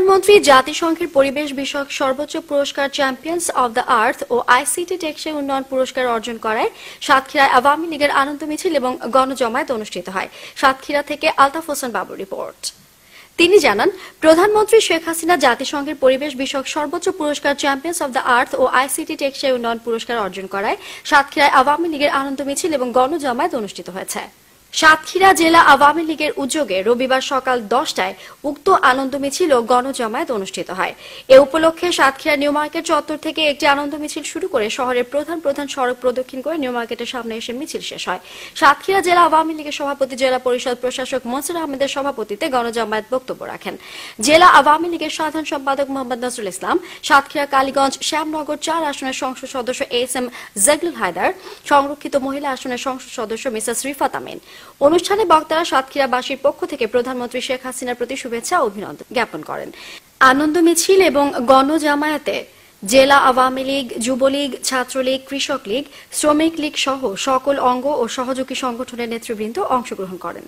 প্রধানমন্ত্রী জাতিসংঘের পরিবেশ বিষয়ক সর্বোচ্চ পুরস্কার চ্যাম্পিয়ন্স অব দ্য আর্থ ও আইসিটি টেকসই উন্নয়ন পুরস্কার অর্জন করায় সাতক্ষীরায় আওয়ামী লীগের আনন্দ মিছিল এবং গণজমায়েত অনুষ্ঠিত হয়। সাতক্ষীরা থেকে আলতাফ হোসেন বাবুর রিপোর্ট। তিনি জানান, প্রধানমন্ত্রী শেখ হাসিনা জাতিসংঘের পরিবেশ বিষয়ক সর্বোচ্চ পুরস্কার চ্যাম্পিয়ন্স অব দ্য আর্থ ও আইসিটি টেকসই উন্নয়ন পুরস্কার অর্জন করায় সাতক্ষীরায় আওয়ামী লীগের আনন্দ মিছিল এবং গণজমায়েত অনুষ্ঠিত হয়েছে। সাতক্ষীরা জেলা আওয়ামী লীগের উদ্যোগে রবিবার সকাল 10টায় উক্ত আনন্দ মিছিল ও গণজমায়েত অনুষ্ঠিত হয়। এ উপলক্ষে সাতক্ষীরা নিউ মার্কেট চত্বর থেকে একটি আনন্দ মিছিল শুরু করে শহরের প্রধান প্রধান সড়ক প্রদক্ষিণ করে নিউ মার্কেটের সামনে এসে মিছিল শেষ হয়। সাতক্ষীরা জেলা আওয়ামী লীগের সভাপতি জেলা পরিষদ প্রশাসক মনসুর আহমেদের সভাপতিত্বে গণজমায়েত বক্তব্য রাখেন জেলা আওয়ামী লীগের সাধারণ সম্পাদক মোহাম্মদ নজরুল ইসলাম, সাতক্ষীরা কালীগঞ্জ শ্যামনগর 4 আসনের সংসদ সদস্য এস.এম. জগলুল হায়দার, সংরক্ষিত মহিলা আসনের সংসদ সদস্য মিসেস রিফাত আমিন। অনুষ্ঠানে বক্তারা সাতক্ষীরাবাসীর পক্ষ থেকে প্রধানমন্ত্রী শেখ হাসিনার প্রতি শুভেচ্ছা ও অভিনন্দন জ্ঞাপন করেন। আনন্দ মিছিল এবং গণজামায়াতে জেলা আওয়ামী লীগ, যুবলীগ, ছাত্রলীগ, কৃষক লীগ, শ্রমিক লীগ সহ সকল অঙ্গ ও সহযোগী সংগঠনের নেতৃবৃন্দ অংশগ্রহণ করেন।